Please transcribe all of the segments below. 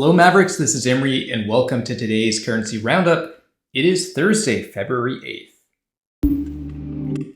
Hello Mavericks, this is Emery and welcome to today's currency roundup. It is Thursday, February 8th.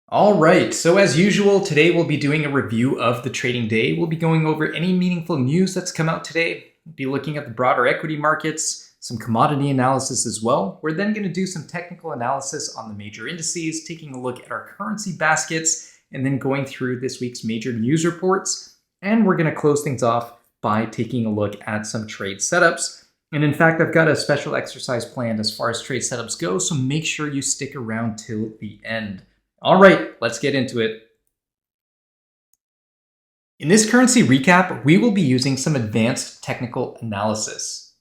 All right, so as usual, today we'll be doing a review of the trading day. We'll be going over any meaningful news that's come out today. We'll be looking at the broader equity markets, some commodity analysis as well. We're then going to do some technical analysis on the major indices, taking a look at our currency baskets, and then going through this week's major news reports. And we're going to close things off by taking a look at some trade setups. And in fact, I've got a special exercise planned as far as trade setups go, so make sure you stick around till the end. All right, let's get into it. In this currency recap, we will be using some advanced technical analysis.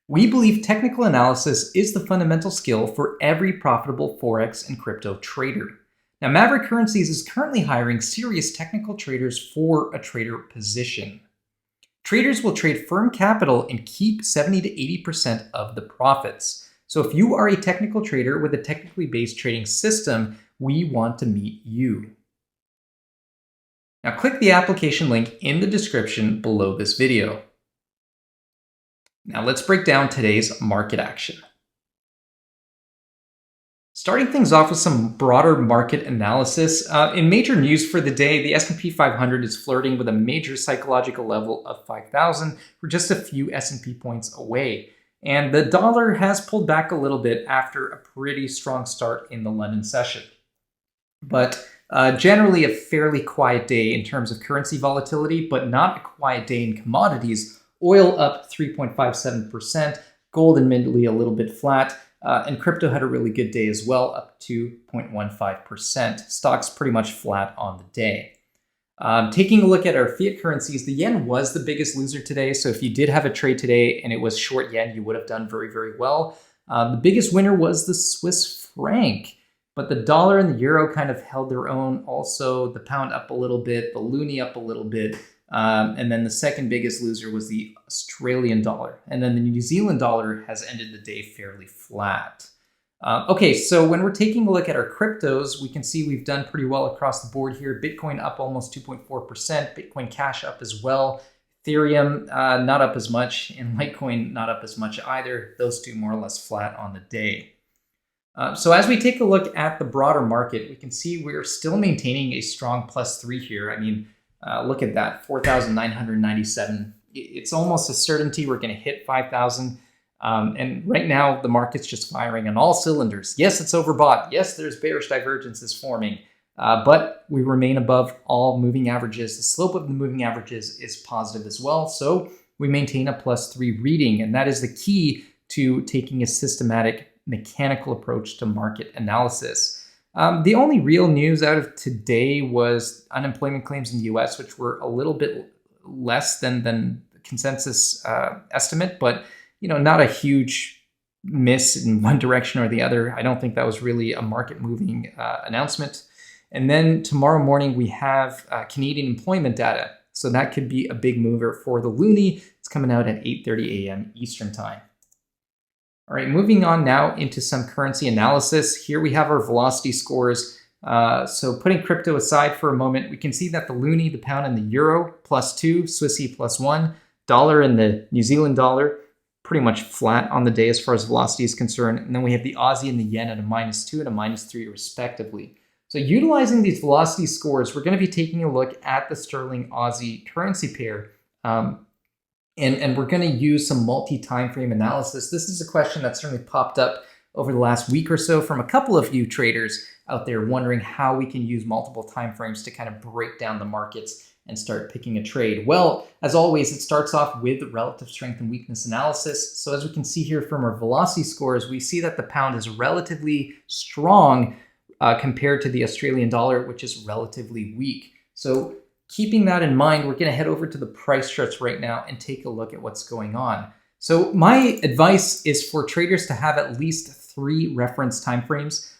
We believe technical analysis is the fundamental skill for every profitable Forex and crypto trader. Now, Maverick Currencies is currently hiring serious technical traders for a trader position. Traders will trade firm capital and keep 70 to 80% of the profits. So if you are a technical trader with a technically based trading system, we want to meet you. Now click the application link in the description below this video. Now let's break down today's market action. Starting things off with some broader market analysis, in major news for the day, the S&P 500 is flirting with a major psychological level of 5,000. We're just a few S&P points away. And the dollar has pulled back a little bit after a pretty strong start in the London session. But generally a fairly quiet day in terms of currency volatility, but not a quiet day in commodities. Oil up 3.57%, gold admittedly a little bit flat. And crypto had a really good day as well, up 2.15%. Stocks pretty much flat on the day. Taking a look at our fiat currencies, the yen was the biggest loser today. So if you did have a trade today and it was short yen, you would have done very, very well. The biggest winner was the Swiss franc, but the dollar and the euro kind of held their own. Also, the pound up a little bit, the loonie up a little bit. And then the second biggest loser was the Australian dollar. And then the New Zealand dollar has ended the day fairly flat. Okay, so when we're taking a look at our cryptos, we can see we've done pretty well across the board here. Bitcoin up almost 2.4%, Bitcoin Cash up as well. Ethereum not up as much, and Litecoin not up as much either. Those two more or less flat on the day. So as we take a look at the broader market, we can see we're still maintaining a strong +3 here. I mean, look at that, 4,997. It's almost a certainty we're going to hit 5,000. And right now, the market's just firing on all cylinders. Yes, it's overbought. Yes, there's bearish divergences forming. But we remain above all moving averages. The slope of the moving averages is positive as well. So we maintain a +3 reading. And that is the key to taking a systematic, mechanical approach to market analysis. The only real news out of today was unemployment claims in the US, which were a little bit less than the consensus estimate, but not a huge miss in one direction or the other. I don't think that was really a market-moving announcement. And then tomorrow morning, we have Canadian employment data. So that could be a big mover for the loonie. It's coming out at 8:30 a.m. Eastern time. All right, moving on now into some currency analysis. Here we have our velocity scores. So putting crypto aside for a moment, we can see that the loonie, the pound, and the euro +2, Swissy +1, dollar and the New Zealand dollar pretty much flat on the day as far as velocity is concerned. And then we have the Aussie and the yen at a -2 and a -3 respectively. So utilizing these velocity scores, we're going to be taking a look at the sterling Aussie currency pair. And we're going to use some multi-time frame analysis. This is a question that certainly popped up over the last week or so from a couple of you traders out there wondering how we can use multiple time frames to kind of break down the markets and start picking a trade. Well, as always, it starts off with relative strength and weakness analysis. So as we can see here from our velocity scores, we see that the pound is relatively strong compared to the Australian dollar, which is relatively weak. So keeping that in mind, we're going to head over to the price charts right now and take a look at what's going on. So my advice is for traders to have at least 3 reference timeframes.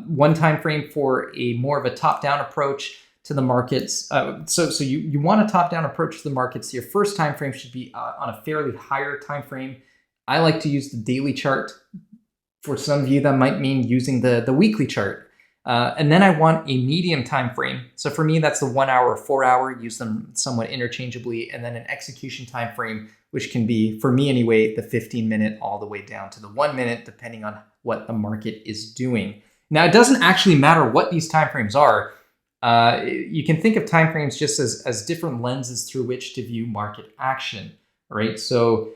One time frame for a more of a top-down approach to the markets. So you want a top-down approach to the markets. Your first time frame should be on a fairly higher time frame. I like to use the daily chart. For some of you, that might mean using the weekly chart. And then I want a medium time frame. So for me, that's the 1 hour or 4 hour, use them somewhat interchangeably, and then an execution time frame, which can be, for me anyway, the 15-minute all the way down to the 1 minute, depending on what the market is doing. Now, it doesn't actually matter what these timeframes are. You can think of timeframes just as different lenses through which to view market action, right? So,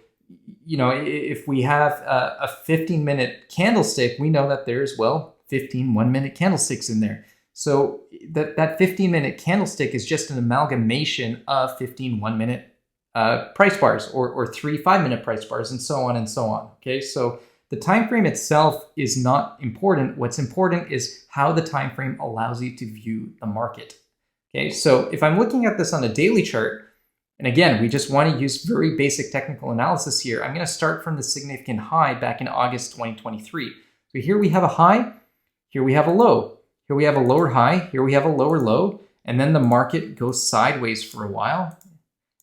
if we have a 15-minute candlestick, we know that there's, 15 1-minute candlesticks in there. So that 15-minute candlestick is just an amalgamation of 15 1-minute price bars or 3 5-minute price bars, and so on and so on. Okay, so the time frame itself is not important. What's important is how the time frame allows you to view the market. Okay, so if I'm looking at this on a daily chart, and again, we just want to use very basic technical analysis here, I'm going to start from the significant high back in August 2023. So here we have a high, here we have a low, here we have a lower high, here we have a lower low, and then the market goes sideways for a while,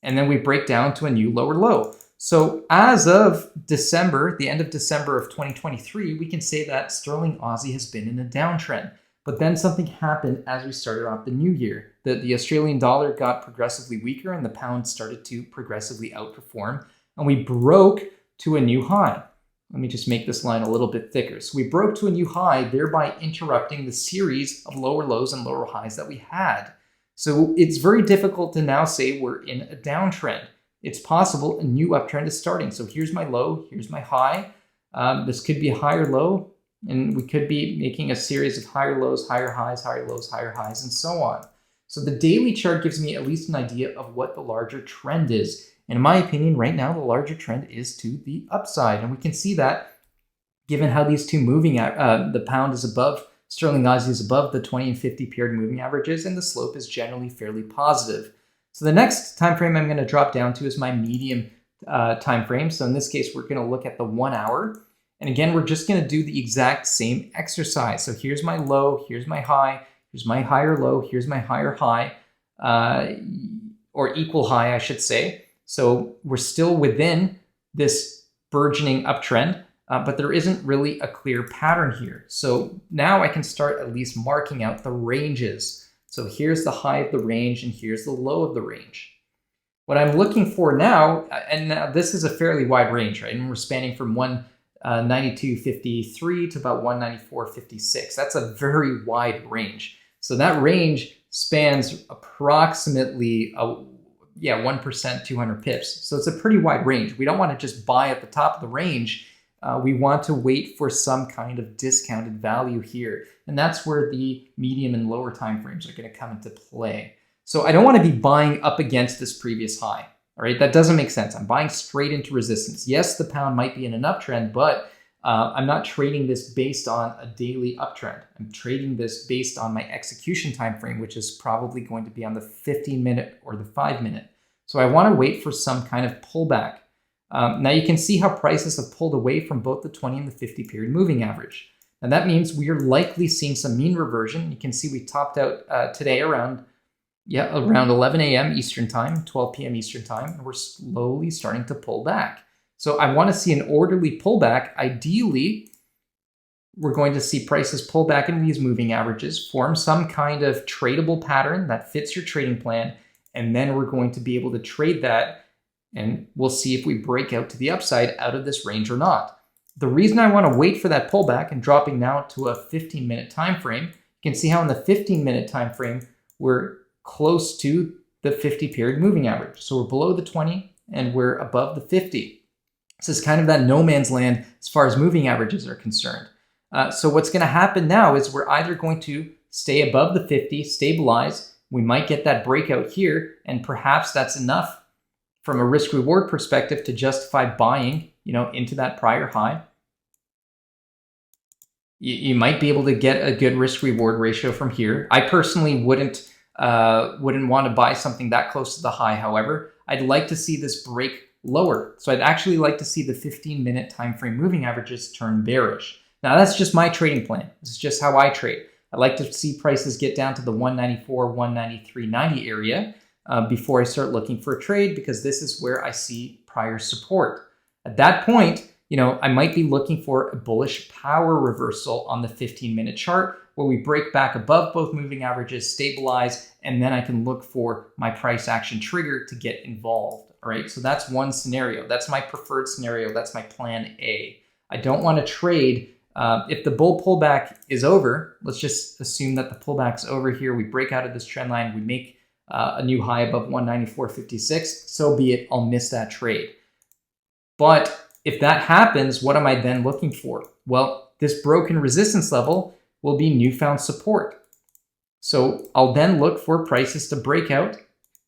and then we break down to a new lower low. So as of December, the end of December of 2023, we can say that sterling Aussie has been in a downtrend. But then something happened as we started off the new year. The Australian dollar got progressively weaker and the pound started to progressively outperform, and we broke to a new high. Let me just make this line a little bit thicker. So we broke to a new high, thereby interrupting the series of lower lows and lower highs that we had. So it's very difficult to now say we're in a downtrend. It's possible a new uptrend is starting. So here's my low, here's my high. This could be a higher low, and we could be making a series of higher lows, higher highs, higher lows, higher highs, and so on. So the daily chart gives me at least an idea of what the larger trend is. And in my opinion, right now, the larger trend is to the upside. And we can see that given how these two moving, the pound is above, sterling Aussie is above the 20 and 50 period moving averages, and the slope is generally fairly positive. So the next time frame I'm going to drop down to is my medium time frame. So in this case, we're going to look at the 1 hour. And again, we're just going to do the exact same exercise. So here's my low, here's my high, here's my higher low, here's my higher high, or equal high, I should say. So we're still within this burgeoning uptrend, but there isn't really a clear pattern here. So now I can start at least marking out the ranges. So here's the high of the range and here's the low of the range. What I'm looking for now, and now this is a fairly wide range, right? And we're spanning from 192.53 to about 194.56. That's a very wide range. So that range spans approximately 1%, 200 pips. So it's a pretty wide range. We don't want to just buy at the top of the range. We want to wait for some kind of discounted value here. And that's where the medium and lower time frames are going to come into play. So I don't want to be buying up against this previous high. All right, that doesn't make sense. I'm buying straight into resistance. Yes, the pound might be in an uptrend, but I'm not trading this based on a daily uptrend. I'm trading this based on my execution time frame, which is probably going to be on the 15-minute or the 5-minute. So I want to wait for some kind of pullback. Now you can see how prices have pulled away from both the 20 and the 50 period moving average. And that means we are likely seeing some mean reversion. You can see we topped out today around 11 a.m. Eastern time, 12 p.m. Eastern time, and we're slowly starting to pull back. So I want to see an orderly pullback. Ideally, we're going to see prices pull back into these moving averages, form some kind of tradable pattern that fits your trading plan, and then we're going to be able to trade that, and we'll see if we break out to the upside out of this range or not. The reason I want to wait for that pullback and dropping now to a 15-minute time frame, you can see how in the 15-minute time frame, we're close to the 50 period moving average. So we're below the 20 and we're above the 50. This is kind of that no man's land as far as moving averages are concerned. So what's going to happen now is we're either going to stay above the 50, stabilize. We might get that breakout here, and perhaps that's enough from a risk reward perspective to justify buying, into that prior high. You might be able to get a good risk reward ratio from here. I personally wouldn't want to buy something that close to the high. However, I'd like to see this break lower. So I'd actually like to see the 15-minute time frame moving averages turn bearish. Now that's just my trading plan. This is just how I trade. I like to see prices get down to the 194, 193.90 area before I start looking for a trade, because this is where I see prior support. At that point, I might be looking for a bullish power reversal on the 15-minute chart where we break back above both moving averages, stabilize, and then I can look for my price action trigger to get involved. All right, so that's one scenario. That's my preferred scenario. That's my plan A. I don't want to trade. If the bull pullback is over, let's just assume that the pullback's over here. We break out of this trend line. We make a new high above 194.56. So be it. I'll miss that trade. But if that happens, what am I then looking for? Well, this broken resistance level will be newfound support. So I'll then look for prices to break out,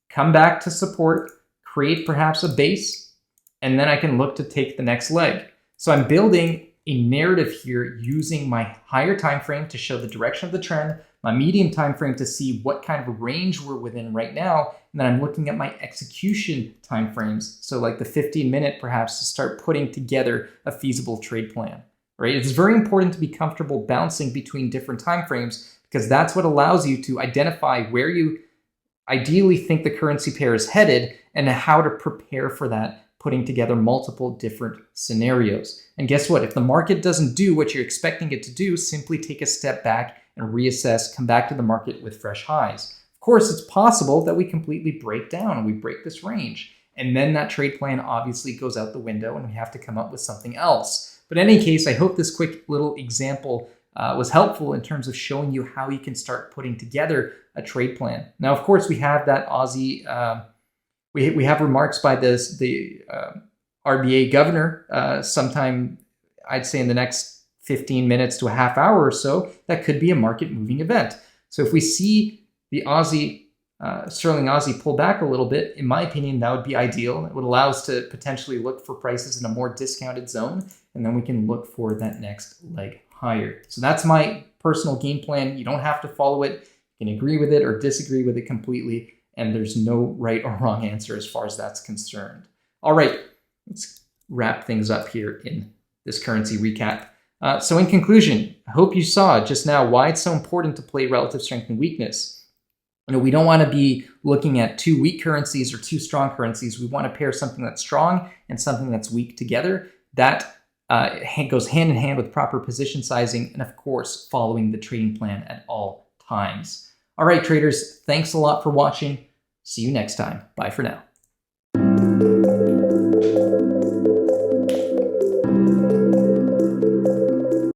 come back to support, create perhaps a base, and then I can look to take the next leg. So I'm building a narrative here using my higher time frame to show the direction of the trend, my medium time frame to see what kind of range we're within right now, and then I'm looking at my execution time frames, so like the 15-minute perhaps, to start putting together a feasible trade plan. Right? It's very important to be comfortable bouncing between different time frames because that's what allows you to identify where you ideally think the currency pair is headed and how to prepare for that, putting together multiple different scenarios. And guess what? If the market doesn't do what you're expecting it to do, simply take a step back and reassess, come back to the market with fresh highs. Of course, it's possible that we completely break down and we break this range. And then that trade plan obviously goes out the window and we have to come up with something else. But in any case, I hope this quick little example was helpful in terms of showing you how you can start putting together a trade plan. Now, of course, we have that Aussie, we have remarks by the RBA governor sometime, I'd say in the next 15 minutes to a half hour or so. That could be a market moving event. So if we see the Aussie, sterling Aussie pull back a little bit, in my opinion, that would be ideal. It would allow us to potentially look for prices in a more discounted zone, and then we can look for that next leg higher. So that's my personal game plan. You don't have to follow it. You can agree with it or disagree with it completely, and there's no right or wrong answer as far as that's concerned. All right, let's wrap things up here in this currency recap. So in conclusion, I hope you saw just now why it's so important to play relative strength and weakness. We don't want to be looking at two weak currencies or two strong currencies. We want to pair something that's strong and something that's weak together. That goes hand in hand with proper position sizing and, of course, following the trading plan at all times. All right, traders, thanks a lot for watching. See you next time. Bye for now.